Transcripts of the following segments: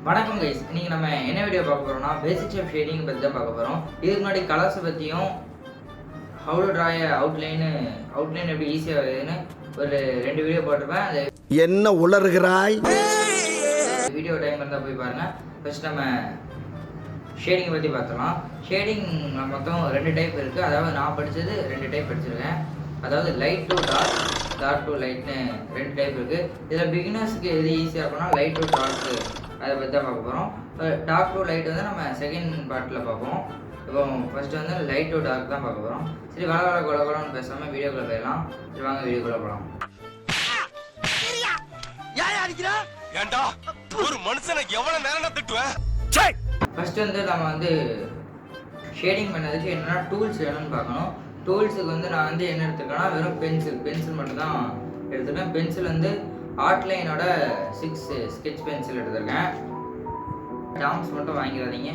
வணக்கம் கைஸ், இன்னைக்கு நம்ம என்ன வீடியோ பார்க்க போறோம்னா பேசிக்ஸ் ஆஃப் ஷேடிங் பற்றி தான் பார்க்க போகிறோம். இதுக்கு முன்னாடி கலர்ஸ் பற்றியும் ஹவு டு ட்ராய் அவுட்லைன் எப்படி ஈஸியாக வருதுன்னு ஒரு 2 வீடியோ போட்டிருப்பேன். அது என்ன உளறுகிறாய் வீடியோ டைம் இருந்தால் போய் பாருங்கள். ஃபர்ஸ்ட் நம்ம ஷேடிங்கை பற்றி பார்த்தலாம். ஷேடிங் மொத்தம் 2 டைப் இருக்குது. அதாவது நான் படித்தது 2 டைப் படிச்சிருக்கேன். அதாவது light to dark, dark to லைட்னு 2 டைப் இருக்குது. இதில் பிகினர்ஸ்க்கு எது ஈஸியாக இருக்கும்னா லைட் டு டார்க்கு அதை பற்றி தான் பார்க்க போகிறோம். டார்க் டு லைட் வந்து நம்ம செகண்ட் பார்ட்டில் பார்ப்போம். இப்போ ஃபஸ்ட்டு வந்து லைட் டு டார்க் தான் பார்க்க போகிறோம். சரி, வள கொலன்னு பேசாமல் வீடியோக்குள்ளே போயிடலாம். சரி, வாங்க வீடியோக்குள்ளே போகலாம். ஒரு மனுஷனை எவ்வளவு நேரம் திட்டுவேன். ஃபஸ்ட்டு வந்து நம்ம வந்து ஷேடிங் பண்ணதுக்கு என்னென்னா டூல்ஸ் வேணும்னு பார்க்கணும். டூல்ஸுக்கு வந்து நான் வந்து என்ன எடுத்துக்கேன்னா வெறும் பென்சில் மட்டும் தான் எடுத்துருக்கேன். பென்சில் வந்து ஆர்ட்லைனோட 6 ஸ்கெட்ச் பென்சில் எடுத்திருக்கேன். டாம்ஸ் மட்டும் வாங்கிடாதீங்க.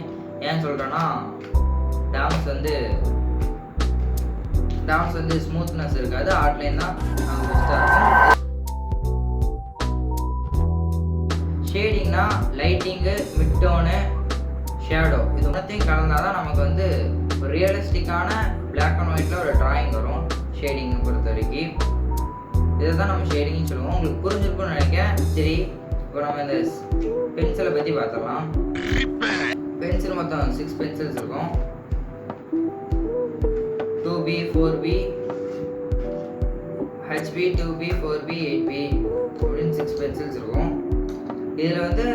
ஏன் சொல்கிறேன்னா டாம்ஸ் வந்து ஸ்மூத்னஸ் இருக்காது. ஆர்ட்லைன் தான் பெஸ்ட்டாக இருக்கும். ஷேடிங்னா லைட்டிங்கு, மிட்டோனு, ஷேடோ இது ஒன்றத்தையும் கலந்தால் தான் நமக்கு வந்து ஒரு ரியலிஸ்டிக்கான பிளாக் அண்ட் ஒயிட்டில் ஒரு டிராயிங் வரும். ஷேடிங்கை பொறுத்த வரைக்கும் இதை தான் நம்ம ஷேடிங்னு சொல்லுவோம். உங்களுக்கு புரிஞ்சிருக்கும்னு நினைக்கிறேன். சரி, இப்போ நம்ம இந்த பென்சிலை பற்றி பார்த்துடலாம். பென்சில் மொத்தம் 6 பென்சில்ஸ் இருக்கும். 2B, 4B, HB, 2B, 4B, 8B அப்படின்னு 6 பென்சில்ஸ் இருக்கும். இதில் வந்து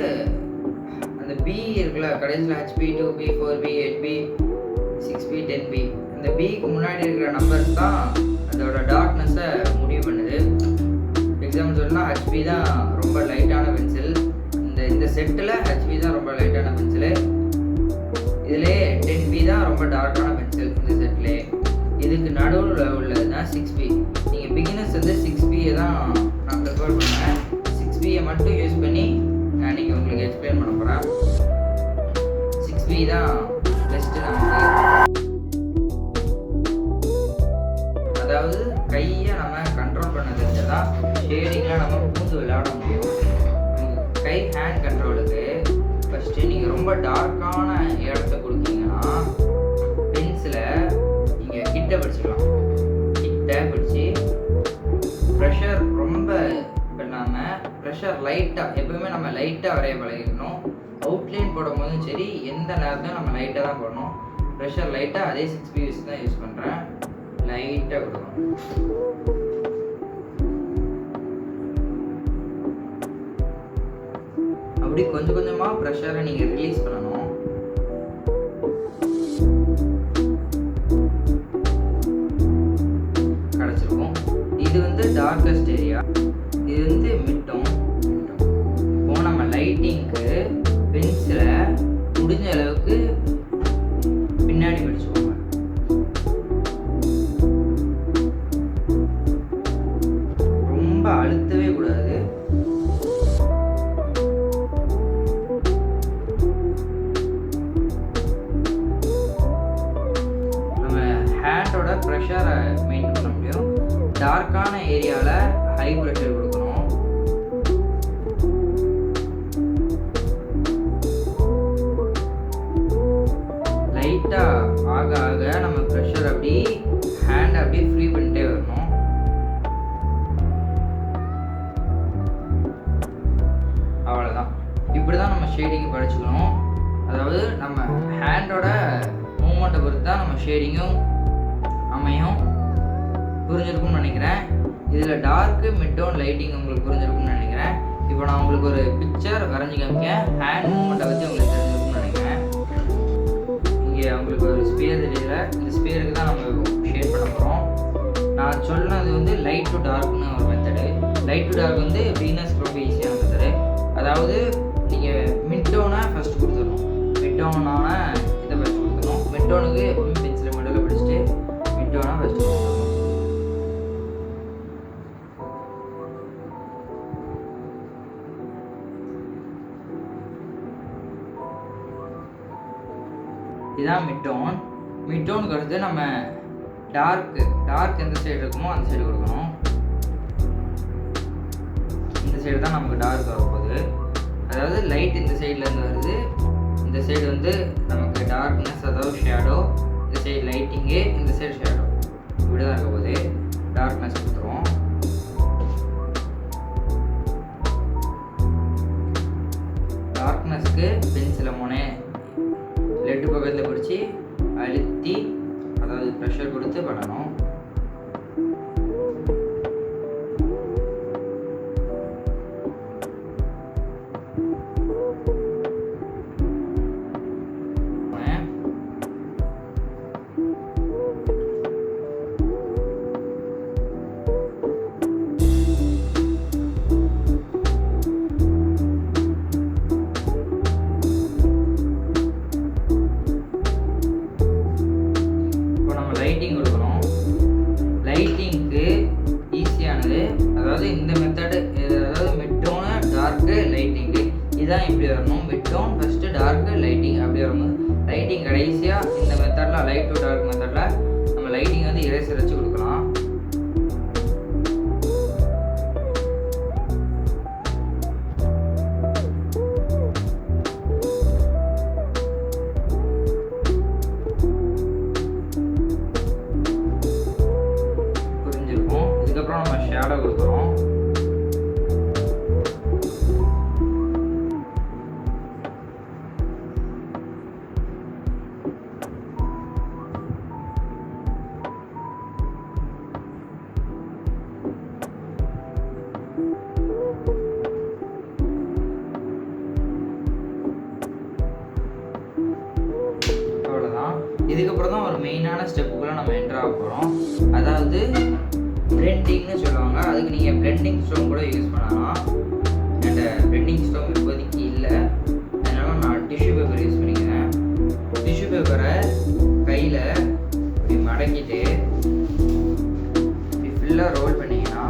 அந்த B இருக்குல்ல, கடைசியில் HB, 2B, 4B, 8B, 6B, 10B, அந்த Bக்கு முன்னாடி இருக்கிற நம்பர்ஸ் தான் அதோட டார்க்னஸை முடிவு பண்ணுது. எக்ஸாம்பிள் சொல்லலாம், HB தான் ரொம்ப லைட்டான பென்சில். இந்த செட்டில் HB தான் ரொம்ப லைட்டான பென்சிலு. இதிலே 10B தான் ரொம்ப டார்க்கான பென்சில் இந்த செட்லே. இதுக்கு நடுவில் உள்ளது தான் 6B. நீங்கள் பிகினர்ஸ் வந்து 6Bயை தான் நான் ப்ரிஃபர் பண்ணுவேன். 6Bயை மட்டும் யூஸ் பண்ணி நான் இன்றைக்கி உங்களுக்கு எக்ஸ்பிளைன் பண்ண போகிறேன். 6B தான் பெஸ்ட்டு நமக்கு. அதாவது கையை நம்ம கண்ட்ரோல் பண்ண தெரிஞ்சதான் ஷேடிங்கில் நம்ம பூந்து விளையாட முடியும். கை ஹேண்ட் கண்ட்ரோலுக்கு ஃபஸ்ட்டு நீங்கள் ரொம்ப டார்க்கான இடத்த கொடுத்தீங்கன்னா பென்சிலை நீங்கள் கிட்ட பிடிச்சிக்கலாம். கிட்ட பிடிச்சி ப்ரெஷர் ரொம்ப பண்ணாமல் ப்ரெஷர் லைட்டாக, எப்பவுமே நம்ம லைட்டாக வரைய பழகிக்கணும். அவுட்லைன் போடும்போதும் சரி, எந்த நேரத்தையும் நம்ம லைட்டாக தான் போடணும். ப்ரெஷர் லைட்டாக, அதே 6B யூஸ் தான் யூஸ் பண்ணுறேன். லைட்டாக கொடுக்கணும். அப்படி கொஞ்சம் கொஞ்சமாக ப்ரெஷரை நீங்கள் ரிலீஸ் பண்ணணும். கிடச்சிருக்கும். இது வந்து டார்க்கஸ்ட் ஏரியா, இது வந்து மிட்டும். இப்போ நம்ம லைட்டிங்க்கு பென்சிலை முடிஞ்ச அளவுக்கு பின்னாடி பிடிச்சுக்கோங்க. ரொம்ப அழுத்தவே கூடாது. நம்ம ஹேண்டோட ப்ரெஷரை மெயின்டைன் பண்ண முடியும். டார்க்கான ஏரியாவில் ஹை ப்ரெஷர் கொடுக்கணும். லைட்டாக ஆக ஆக நம்ம ப்ரெஷர் அப்படி ஹேண்ட் அப்படியே ஃப்ரீ பண்ணிட்டே வரணும். அவ்வளோதான். இப்படி தான் நம்ம ஷேடிங் படிச்சுக்கணும். அதாவது நம்ம ஹேண்டோட மூமெண்ட்டை பொறுத்து தான் நம்ம ஷேடிங்கும் அமையும். புரிஞ்சிருக்கும்னு நினைக்கிறேன். இதில் டார்க்கு, மிட்டோன், லைட்டிங் உங்களுக்கு புரிஞ்சிருக்கும்னு நினைக்கிறேன். இப்போ நான் உங்களுக்கு ஒரு பிக்சர் வரைஞ்சி காமிக்கேன். ஹேண்ட் மூமெண்ட்டை பற்றி உங்களுக்கு தெரிஞ்சிருக்கும்னு நினைக்கிறேன். இங்கே உங்களுக்கு ஒரு ஸ்பியர் தெரியல. இந்த ஸ்பியருக்கு தான் நம்ம ஷேட் பண்ண போகிறோம். நான் சொன்னது வந்து லைட் டு டார்க்னு ஒரு மெத்தடு. லைட் டு டார்க் வந்து பிகினர்ஸ்க்கு ரொம்ப ஈஸியான மெத்தடு. அதாவது நீங்கள் மிட்டோனை ஃபஸ்ட்டு கொடுத்துடணும். மிட்டோனான இதை ஃபஸ்ட்டு கொடுத்துடணும். மிட்டோனுக்கு பென்சிலை மிடில் பிடிச்சிட்டு மிட்டோனா ஃபஸ்ட்டு கொடுத்துடணும். இதுதான் மிட்டோன். மிட்டோனுக்கு அடுத்து நம்ம டார்க் எந்த சைடு இருக்குமோ அந்த சைடு கொடுக்கணும். இந்த சைடு தான் நமக்கு டார்க் வரப்போகுது. அதாவது லைட் இந்த சைட்லேருந்து வருது, இந்த சைடு வந்து நமக்கு டார்க்னஸ் அதாவது ஷேடோ, இந்த சைடு லைட்டிங்கு, இந்த சைடு ஷேடோ, இப்படி தான் இருக்க போது. டார்க்னஸ் கொடுத்துருவோம். டார்க்னஸ்க்கு பென்சிலை முனை லெட்டு பக்கத்தில் பிடிச்சி அழுத்தி அதாவது ப்ரெஷர் கொடுத்து பண்ணணும். லைட்டிங் கொடுக்கணும். லைட்டிங்க்கு ஈஸியானது அதாவது இந்த மெத்தடு, அதாவது மிட் டோனு டார்க்கு லைட்டிங்கு இதுதான் இப்படி வரணும். Mid tone first dark lighting அப்படி வரும்போது லைட்டிங் கடைசியாக இந்த மெத்தடில் லைட் டு டார்க் மெத்தடில் நம்ம லைட்டிங் வந்து இரேசர் வச்சு கொடுக்கலாம். இதுக்கப்புறம் நம்ம ஷேடோ கொடுக்குறோம். அவ்வளோதான். இதுக்கப்புறம் தான் ஒரு மெயினான ஸ்டெப்புக்குள்ள நம்ம என்டர் ஆக போகிறோம். அதாவது பிளெண்டிங்னு சொல்லுவாங்க. அதுக்கு நீங்கள் பிளெண்டிங் ஸ்டோன் கூட யூஸ் பண்ணலாம். அண்ட் பிளெண்டிங் ஸ்டோன் இப்போதைக்கு இல்லை, அதனால் நான் டிஷ்யூ பேப்பர் யூஸ் பண்ணிக்கிறேன். டிஷ்யூ பேப்பரை கையில் இப்படி மடக்கிட்டு இப்படி ஃபுல்லாக ரோல் பண்ணிங்கன்னா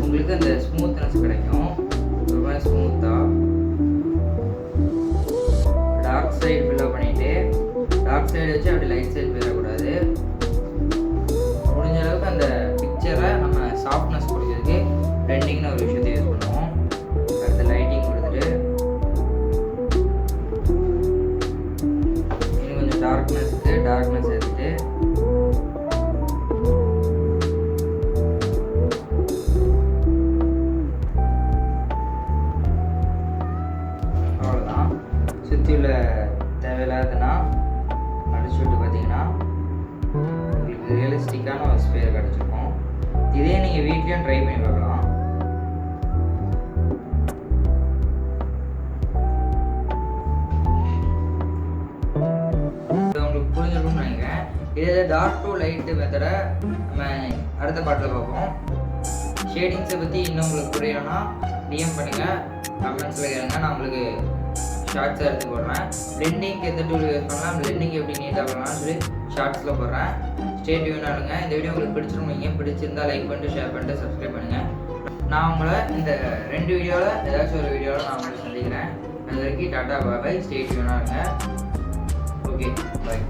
உங்களுக்கு அந்த ஸ்மூத்னஸ் கிடைக்கும். ஒரு மாதிரி ஸ்மூத்தாக டார்க் சைடு ஃபில்லப் பண்ணிவிட்டு டார்க் சைடு வச்சு அப்படி லைட் சைடு போயிடக்கூடாது. முடிஞ்ச அளவுக்கு அந்த பிக்சரை நம்ம சாஃப்ட்னஸ் கொடுக்கறதுக்கு பிளெண்டிங்னு ஒரு விஷயத்தை யூஸ் பண்ணுவோம். அடுத்து லைட்டிங் கொடுத்துட்டு இன்னும் கொஞ்சம் டார்க்னஸ் எடுத்துட்டு அவ்வளோதான். சுற்றி உள்ள தேவையில்லாததுன்னா அடிச்சு விட்டு பார்த்தீங்கன்னா உங்களுக்கு ரியலிஸ்டிக்கான ஒரு ஸ்பேர் கிடச்சிருக்கும். இதே நீங்கள் வீட்லேயும் ட்ரை பண்ணி பார்க்கலாம். உங்களுக்கு புரிஞ்சிருக்கும்னு நினைக்கிறேன். இதே டார்க் டு லைட்டு மெத்தடை நம்ம அடுத்த பாட்டில் பார்ப்போம். ஷேடிங்ஸை பற்றி இன்னும் உங்களுக்கு புரியணும்னா டிஎம் பண்ணுங்கள், கமெண்ட்ஸில் கேளுங்க. நான் உங்களுக்கு ஷார்ட்ஸாக எடுத்து போடுறேன். பிளெண்டிங்க்கு எந்த டூல் யூஸ் பண்ணலாம், பிளெண்டிங் எப்படி நீட்டாக பண்ணலாம்னு சொல்லி ஷார்ட்ஸில் போடுறேன். ஸ்டே டியூனாக. இந்த வீடியோ உங்களுக்கு பிடிச்சிருந்தா லைக் பண்ணிட்டு ஷேர் பண்ணிட்டு சப்ஸ்கிரைப் பண்ணுங்கள். நான் உங்களை இந்த 2 வீடியோவில் ஏதாச்சும் ஒரு வீடியோவில் நான் உங்களை சந்திக்கிறேன். அது வரைக்கும் டாட்டா பாய், ஸ்டே டியூனாக. ஓகே, பாய்.